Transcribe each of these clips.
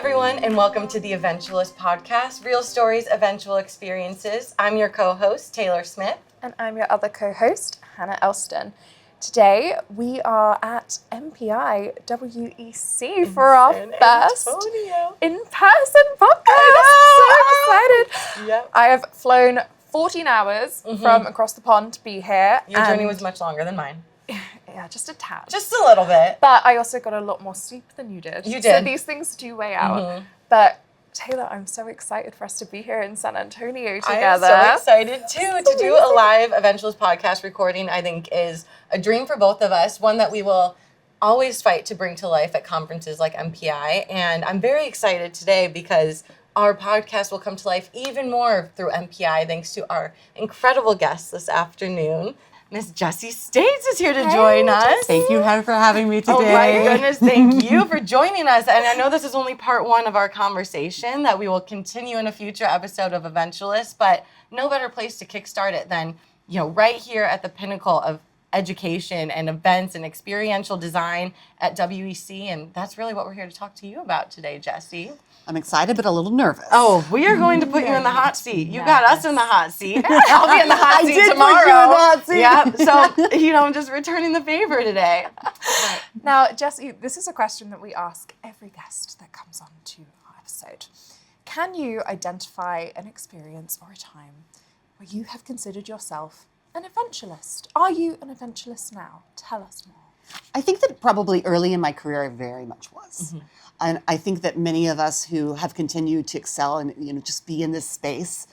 everyone, and welcome to the Eventualists podcast, Real Stories, Eventual Experiences. I'm your co-host, Taylor Smith. And I'm your other co-host, Hannah Elston. Today, we are at MPI WEC for our first in-person podcast. I'm so excited. Yep. I have flown 14 hours from across the pond to be here. Your journey was much longer than mine. Yeah, just a tad. Just a little bit. But I also got a lot more sleep than you did. You did. So these things do weigh out. But Taylor, I'm so excited for us to be here in San Antonio together. I'm so excited too to do a live Eventualist podcast recording. I think is a dream for both of us, one that we will always fight to bring to life at conferences like MPI. And I'm very excited today because our podcast will come to life even more through MPI thanks to our incredible guest this afternoon. Miss Jessie States is here to join us. Thank you for having me today. Oh my goodness, thank you for joining us. And I know this is only part one of our conversation that we will continue in a future episode of Eventualists, but no better place to kickstart it than, right here at the pinnacle of education and events and experiential design at WEC. And that's really what we're here to talk to you about today, Jessie. I'm excited, but a little nervous. Oh, we are going to put you in the hot seat. You got us in the hot seat. I'll be in the hot seat tomorrow. Put you in the hot seat. Yeah. So, I'm just returning the favor today. Now, Jessie, this is a question that we ask every guest that comes on to our episode. Can you identify an experience or a time where you have considered yourself an eventualist? Are you an eventualist now? Tell us more. I think that probably early in my career I very much was. And I think that many of us who have continued to excel and just be in this space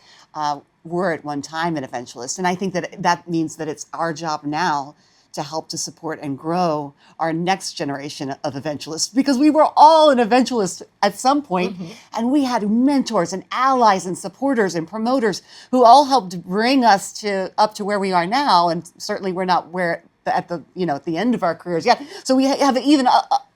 were at one time an eventualist. And I think that means that it's our job now to help to support and grow our next generation of eventualists, because we were all an eventualist at some point, and we had mentors and allies and supporters and promoters who all helped bring us up to where we are now. And certainly we're not at the end of our careers yet. So we have even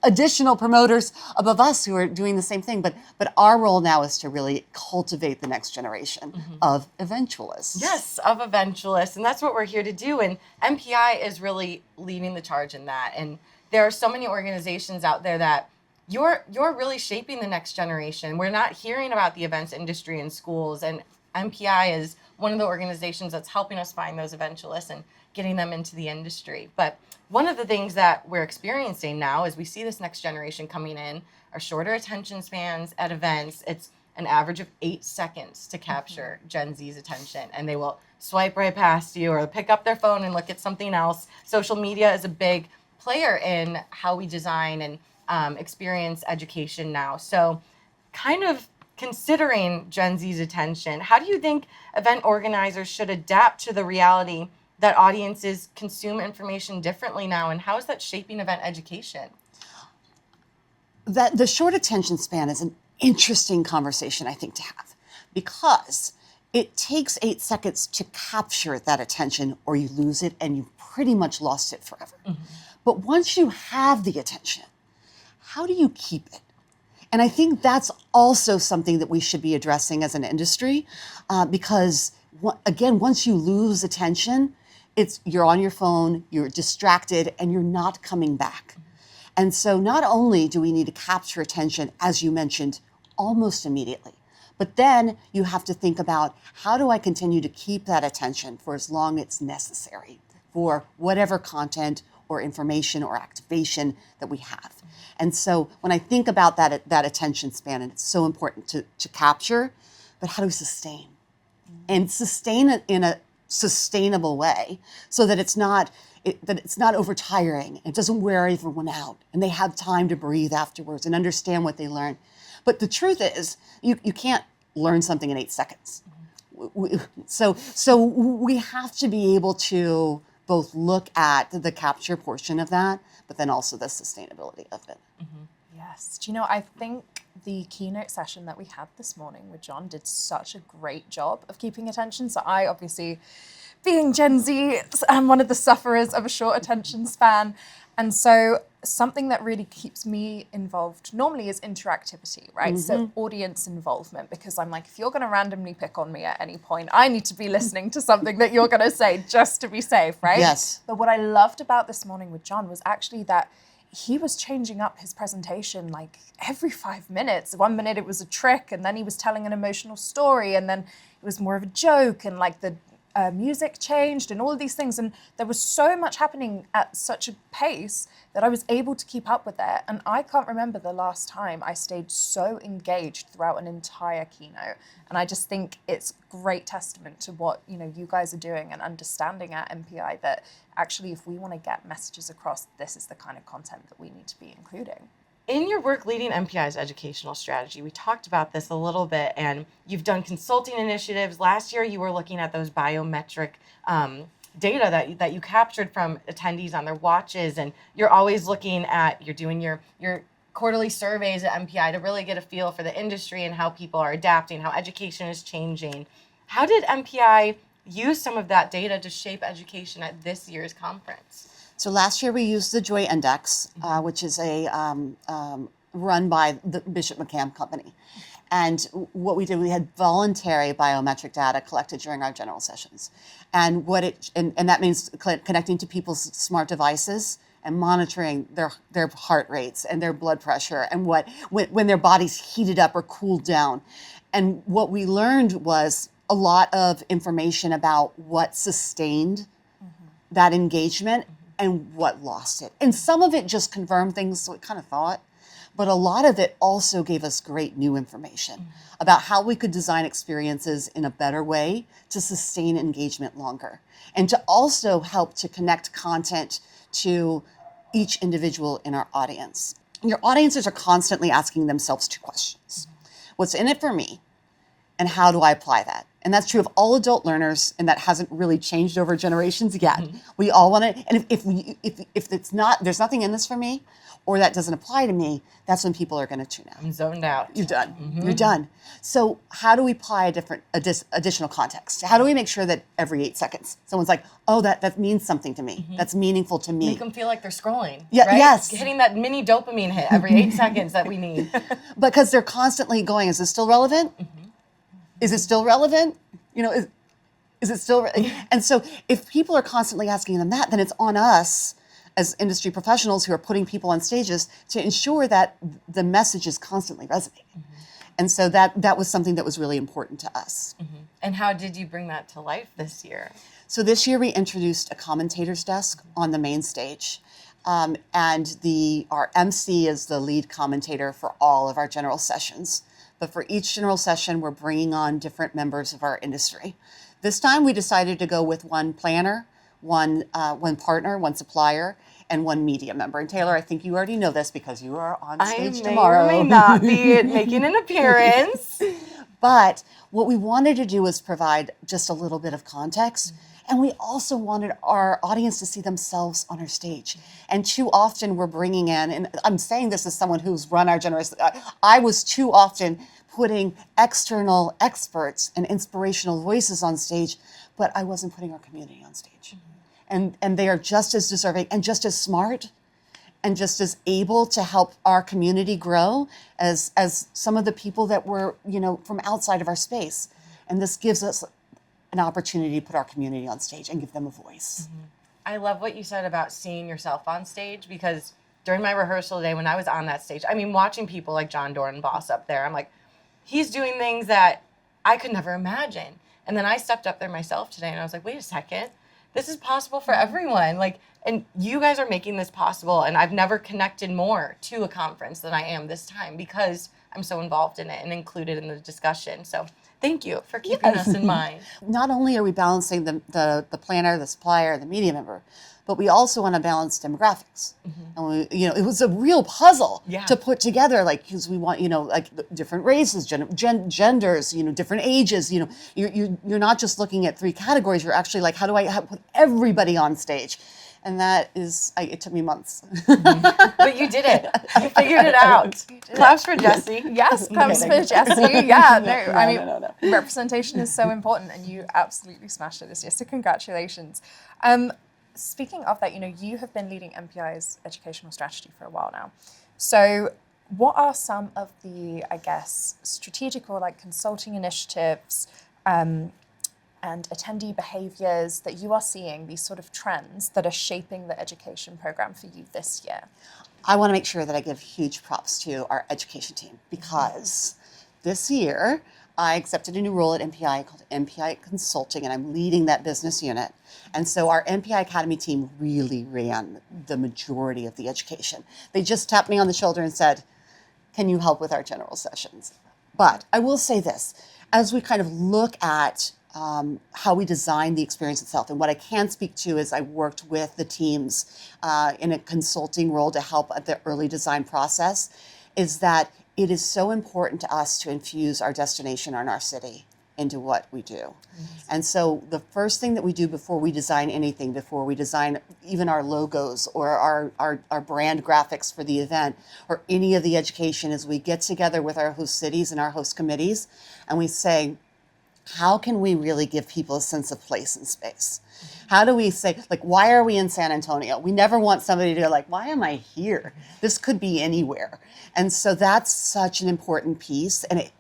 additional promoters above us who are doing the same thing. But our role now is to really cultivate the next generation of eventualists. Yes, of eventualists. And that's what we're here to do. And MPI is really leading the charge in that. And there are so many organizations out there that you're really shaping the next generation. We're not hearing about the events industry in schools. And MPI is one of the organizations that's helping us find those eventualists and getting them into the industry. But one of the things that we're experiencing now is we see this next generation coming in, are shorter attention spans at events. It's an average of 8 seconds to capture Gen Z's attention, and they will swipe right past you or pick up their phone and look at something else. Social media is a big player in how we design and experience education now. So kind of considering Gen Z's attention, how do you think event organizers should adapt to the reality that audiences consume information differently now, and how is that shaping event education? That the short attention span is an interesting conversation, I think, to have, because it takes 8 seconds to capture that attention, or you lose it and you've pretty much lost it forever. But once you have the attention, how do you keep it? And I think that's also something that we should be addressing as an industry, because again, once you lose attention, you're on your phone, you're distracted, and you're not coming back. And so not only do we need to capture attention, as you mentioned, almost immediately, but then you have to think about, how do I continue to keep that attention for as long as it's necessary for whatever content or information or activation that we have. And so when I think about that attention span, and it's so important to capture, but how do we sustain? And sustain it in a sustainable way, so that it's not overtiring. It doesn't wear everyone out, and they have time to breathe afterwards and understand what they learn. But the truth is, you can't learn something in 8 seconds. So we have to be able to both look at the capture portion of that, but then also the sustainability of it. Yes. Do you know, I think the keynote session that we had this morning with John did such a great job of keeping attention. So I obviously, being Gen Z, I'm one of the sufferers of a short attention span. And so something that really keeps me involved normally is interactivity, right? So audience involvement, because I'm like, if you're going to randomly pick on me at any point, I need to be listening to something that you're going to say just to be safe, right? Yes. But what I loved about this morning with John was actually that he was changing up his presentation like every 5 minutes. 1 minute it was a trick, and then he was telling an emotional story, and then it was more of a joke, and like the music changed and all of these things. And there was so much happening at such a pace that I was able to keep up with it. And I can't remember the last time I stayed so engaged throughout an entire keynote. And I just think it's great testament to what, you know, you guys are doing and understanding at MPI that actually if we want to get messages across, this is the kind of content that we need to be including. In your work leading MPI's educational strategy, we talked about this a little bit, and you've done consulting initiatives. Last year, you were looking at those biometric data that you captured from attendees on their watches, and you're always looking at, you're doing your quarterly surveys at MPI to really get a feel for the industry and how people are adapting, how education is changing. How did MPI use some of that data to shape education at this year's conference? So last year we used the Joy Index, which is a run by the Bishop McCann Company. And what we did, we had voluntary biometric data collected during our general sessions. And and that means connecting to people's smart devices and monitoring their heart rates and their blood pressure and when their bodies heated up or cooled down. And what we learned was a lot of information about what sustained that engagement and what lost it. And some of it just confirmed things we kind of thought, but a lot of it also gave us great new information about how we could design experiences in a better way to sustain engagement longer and to also help to connect content to each individual in our audience. Your audiences are constantly asking themselves two questions. What's in it for me? And how do I apply that? And that's true of all adult learners, and that hasn't really changed over generations yet. We all want to, and if it's not, there's nothing in this for me, or that doesn't apply to me, that's when people are going to tune out. I'm zoned out. You're done. You're done. So how do we apply additional context? How do we make sure that every 8 seconds, someone's like, oh, that means something to me. That's meaningful to me. Make them feel like they're scrolling. Yeah, right? yes. Hitting that mini dopamine hit every 8 seconds that we need. Because they're constantly going, is this still relevant? Is it still relevant? You know, is it still? And so if people are constantly asking them that, then it's on us as industry professionals who are putting people on stages to ensure that the message is constantly resonating. And so that was something that was really important to us. And how did you bring that to life this year? So this year we introduced a commentator's desk on the main stage. And our MC is the lead commentator for all of our general sessions. But for each general session, we're bringing on different members of our industry. This time, we decided to go with one planner, one partner, one supplier, and one media member. And Taylor, I think you already know this because you are on stage tomorrow. I may or may not be making an appearance. But what we wanted to do was provide just a little bit of context. And we also wanted our audience to see themselves on our stage. And too often we're bringing in, and I'm saying this as someone who's run our generation, I was too often putting external experts and inspirational voices on stage, but I wasn't putting our community on stage. And they are just as deserving and just as smart and just as able to help our community grow as some of the people that were, from outside of our space. And this gives us an opportunity to put our community on stage and give them a voice. I love what you said about seeing yourself on stage, because during my rehearsal today, when I was on that stage, I mean, watching people like John Doran Boss up there, I'm like, he's doing things that I could never imagine. And then I stepped up there myself today and I was like, wait a second, this is possible for everyone. And you guys are making this possible. And I've never connected more to a conference than I am this time because I'm so involved in it and included in the discussion. So thank you for keeping us in mind. Not only are we balancing the planner, the supplier, the media member, but we also want to balance demographics. And it was a real puzzle to put together, because we want, different races, genders, different ages. You're not just looking at 3 categories. You're actually like, how do I put everybody on stage? And that is, it took me months. But you did it. You figured it out. Claps for Jessie. Yes, claps for Jessie. Yeah, no. Representation is so important, and you absolutely smashed it this year. So congratulations. Speaking of that, you have been leading MPI's educational strategy for a while now. So what are some of the, strategic or consulting initiatives and attendee behaviors that you are seeing, these sort of trends that are shaping the education program for you this year? I want to make sure that I give huge props to our education team because this year I accepted a new role at MPI called MPI Consulting, and I'm leading that business unit. And so our MPI Academy team really ran the majority of the education. They just tapped me on the shoulder and said, can you help with our general sessions? But I will say this, as we kind of look at how we design the experience itself, and what I can speak to is I worked with the teams in a consulting role to help at the early design process, is that it is so important to us to infuse our destination and our city into what we do. And so the first thing that we do before we design anything, before we design even our logos or our brand graphics for the event or any of the education, is we get together with our host cities and our host committees and we say, how can we really give people a sense of place and space? How do we say, like, why are we in San Antonio? We never want somebody to go like, why am I here? This could be anywhere. And so that's such an important piece, and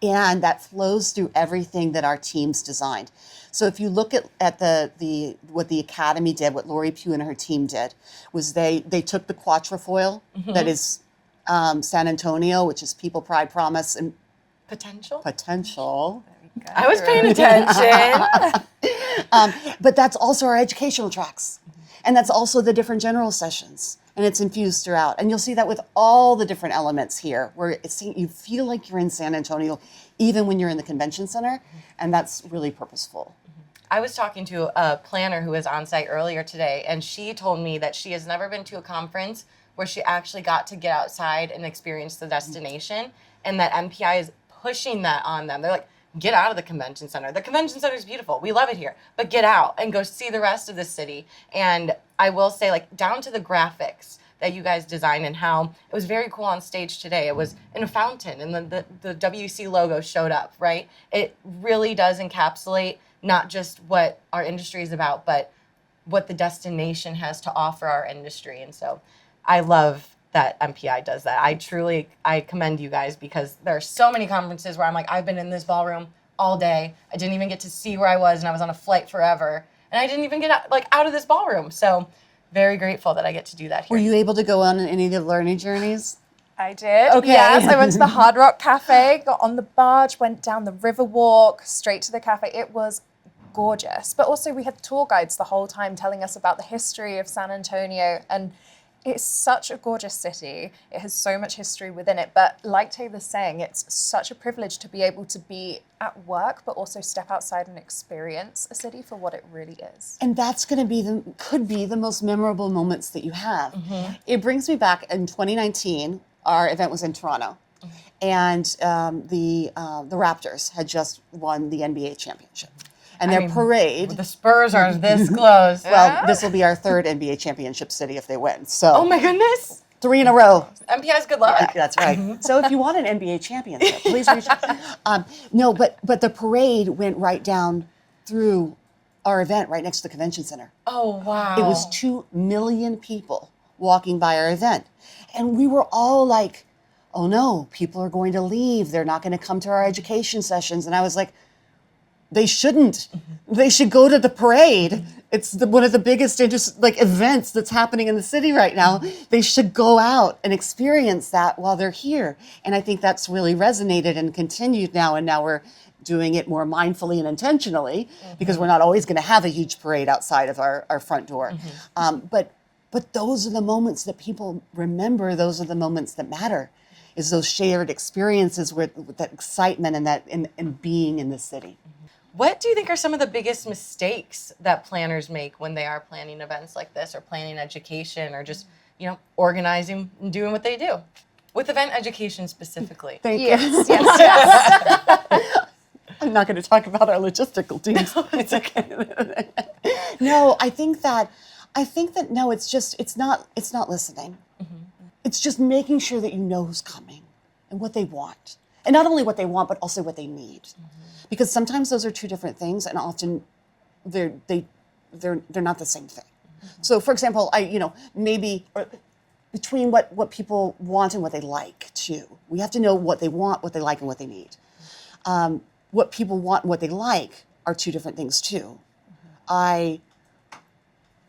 that flows through everything that our teams designed. So if you look at the what the Academy did, what Lori Pugh and her team did, was they took the quatrefoil that is San Antonio, which is people, pride, promise, and Potential. I I was paying attention. But that's also our educational tracks. And that's also the different general sessions. And it's infused throughout. And you'll see that with all the different elements here, where you feel like you're in San Antonio, even when you're in the convention center. And that's really purposeful. I was talking to a planner who was on site earlier today, and she told me that she has never been to a conference where she actually got to get outside and experience the destination, and that MPI is pushing that on them. They're like, get out of the convention center. The convention center is beautiful. We love it here. But get out and go see the rest of the city. And I will say, like, down to the graphics that you guys designed and how it was very cool on stage today. It was in a fountain and the WC logo showed up, right? It really does encapsulate not just what our industry is about, but what the destination has to offer our industry. And so I love that MPI does that. I commend you guys, because there are so many conferences where I'm like, I've been in this ballroom all day. I didn't even get to see where I was, and I was on a flight forever, and I didn't even get out of this ballroom. So very grateful that I get to do that here. Were you able to go on any of the learning journeys? I did. Okay. Yes, I went to the Hard Rock Cafe, got on the barge, went down the river walk, straight to the cafe. It was gorgeous. But also we had tour guides the whole time telling us about the history of San Antonio, and it's such a gorgeous city. It has so much history within it. But like Taylor's saying, it's such a privilege to be able to be at work, but also step outside and experience a city for what it really is. And that's going to could be the most memorable moments that you have. It brings me back in 2019, our event was in Toronto. And the Raptors had just won the NBA championship. And their parade. The Spurs are this close. Well, this will be our third NBA championship city if they win. So Oh my goodness. 3 in a row. MPI's good luck. That's right. So if you want an NBA championship, please reach out. No, but the parade went right down through our event right next to the convention center. Oh, wow. It was 2 million people walking by our event. And we were all like, oh no, people are going to leave. They're not going to come to our education sessions. And I was like, they shouldn't. They should go to the parade. It's one of the biggest events that's happening in the city right now. They should go out and experience that while they're here. And I think that's really resonated and continued now. And now we're doing it more mindfully and intentionally, because we're not always going to have a huge parade outside of our front door. But those are the moments that people remember. Those are the moments that matter, is those shared experiences with that excitement and that and being in the city. What do you think are some of the biggest mistakes that planners make when they are planning events like this, or planning education, or just, organizing and doing what they do? With event education specifically. Thank you. Yes. I'm not going to talk about our logistical teams. No, it's okay. No, I think that no, it's not listening. It's just making sure that you know who's coming and what they want. And not only what they want, but also what they need. Because sometimes those are two different things, and often they're not the same thing. So for example, maybe between what people want and what they like too. We have to know what they want, what they like, and what they need. What people want and what they like are two different things too. I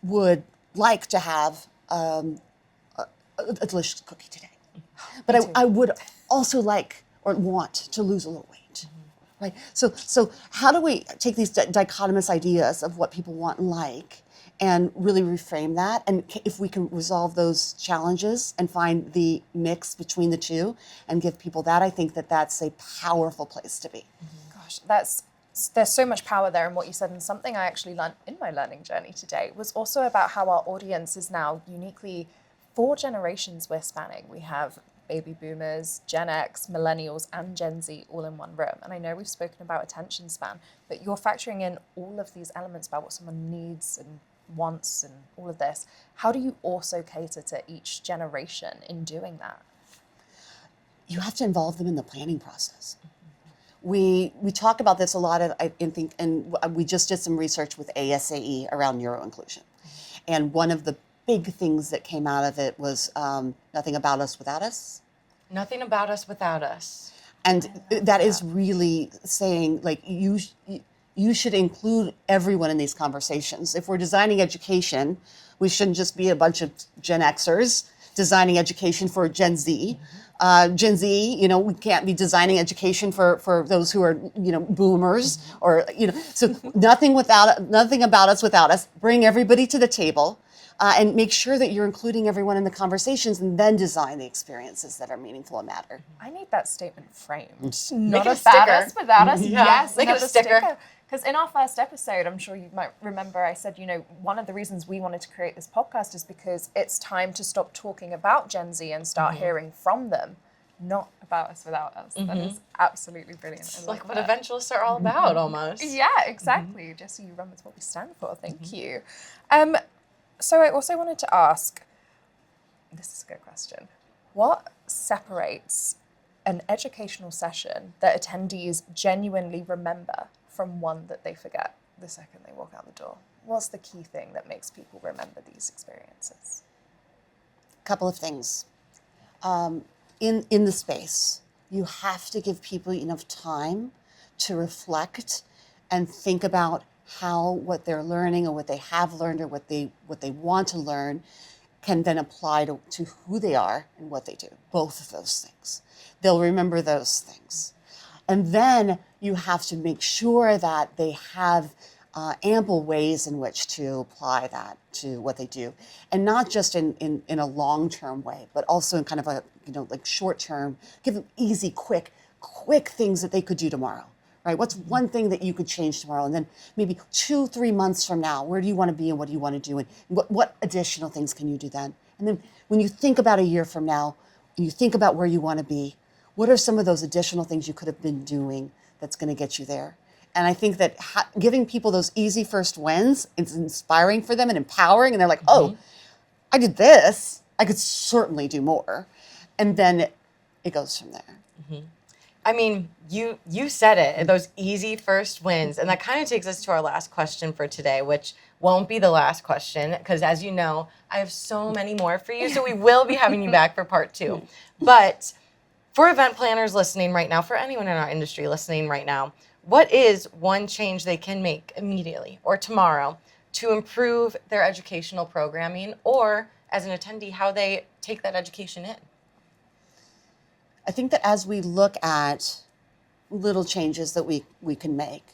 would like to have a delicious cookie today. But I would also like or want to lose a little weight, right? So how do we take these dichotomous ideas of what people want and like and really reframe that? And if we can resolve those challenges and find the mix between the two and give people that, I think that that's a powerful place to be. Gosh, there's so much power there in what you said, and something I actually learned in my learning journey today was also about how our audience is now uniquely 4 generations we're spanning. We have baby boomers, Gen X, millennials, and Gen Z all in one room. And I know we've spoken about attention span, but you're factoring in all of these elements about what someone needs and wants and all of this. How do you also cater to each generation in doing that? You have to involve them in the planning process. We talk about this a lot, I think, and we just did some research with ASAE around neuroinclusion. And one of the big things that came out of it was nothing about us without us. Nothing about us without us. And that is really saying, like, you should include everyone in these conversations. If we're designing education, we shouldn't just be a bunch of Gen Xers designing education for Gen Z. Gen Z, we can't be designing education for those who are, boomers or, so nothing about us without us. Bring everybody to the table and make sure that you're including everyone in the conversations and then design the experiences that are meaningful and matter. I need that statement framed. Make Not it a about sticker. us without us. Yeah. Yes, Make it a another sticker. Because in our first episode, I'm sure you might remember, I said, one of the reasons we wanted to create this podcast is because it's time to stop talking about Gen Z and start hearing from them, not about us without us. That is absolutely brilliant. It's like what Eventualists are all about, almost. Yeah, exactly. Jesse, you run with what we stand for. Thank you. So I also wanted to ask, this is a good question. What separates an educational session that attendees genuinely remember from one that they forget the second they walk out the door? What's the key thing that makes people remember these experiences? A couple of things. In the space, you have to give people enough time to reflect and think about how what they're learning or what they have learned or what they want to learn can then apply to who they are and what they do. Both of those things. They'll remember those things. And then you have to make sure that they have ample ways in which to apply that to what they do. And not just in a long-term way, but also in kind of a, like short-term, give them easy, quick things that they could do tomorrow. Right? What's one thing that you could change tomorrow? And then maybe 2-3 months from now, where do you want to be and what do you want to do? And what additional things can you do then? And then when you think about a year from now, and you think about where you want to be, what are some of those additional things you could have been doing that's going to get you there? And I think that giving people those easy first wins is inspiring for them and empowering. And they're like, oh, I did this. I could certainly do more. And then it goes from there. I mean, you said it, those easy first wins. And that kind of takes us to our last question for today, which won't be the last question, because as you know, I have so many more for you. So we will be having you back for part 2. But for event planners listening right now, for anyone in our industry listening right now, what is one change they can make immediately or tomorrow to improve their educational programming, or as an attendee, how they take that education in? I think that as we look at little changes that we can make,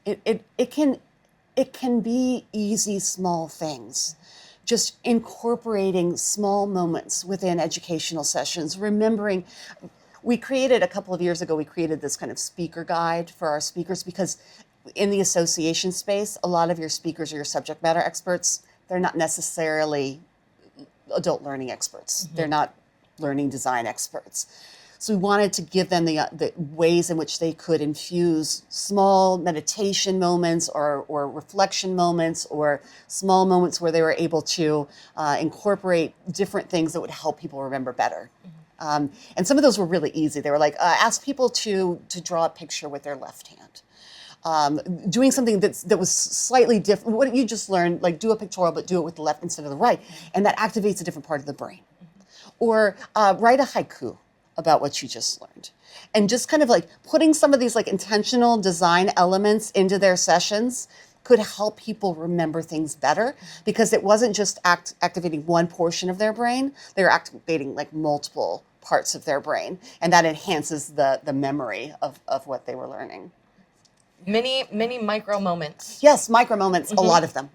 it can be easy, small things. Just incorporating small moments within educational sessions, remembering. We created a couple of years ago, we created this kind of speaker guide for our speakers, because in the association space, a lot of your speakers are your subject matter experts. They're not necessarily adult learning experts. They're not learning design experts. So we wanted to give them the ways in which they could infuse small meditation moments or reflection moments or small moments where they were able to incorporate different things that would help people remember better. And some of those were really easy. They were like, ask people to draw a picture with their left hand. Doing something that was slightly different. What you just learned, like do a pictorial, but do it with the left instead of the right. And that activates a different part of the brain. Or write a haiku about what you just learned. And just kind of like putting some of these like intentional design elements into their sessions could help people remember things better, because it wasn't just activating one portion of their brain, they were activating like multiple parts of their brain, and that enhances the memory of what they were learning. Many micro moments. Yes, micro moments, a lot of them.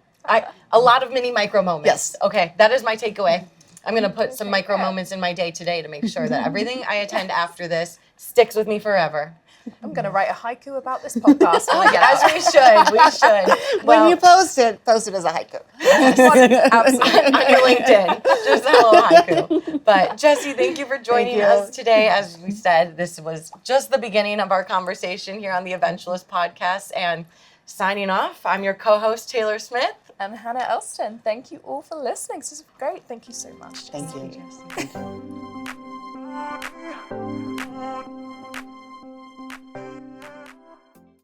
A lot of mini micro moments. Yes. Okay, that is my takeaway. I'm going to put some micro moments in my day today to make sure that everything I attend after this sticks with me forever. I'm going to write a haiku about this podcast. As we should. When you post it as a haiku. Absolutely. On your LinkedIn, just a little haiku. But Jessie, thank you for joining us today. As we said, this was just the beginning of our conversation here on the Eventualists podcast. And signing off, I'm your co-host, Taylor Smith. And Hannah Elston. Thank you all for listening. This is great. Thank you so much. Thank you. Jessie. Thank you.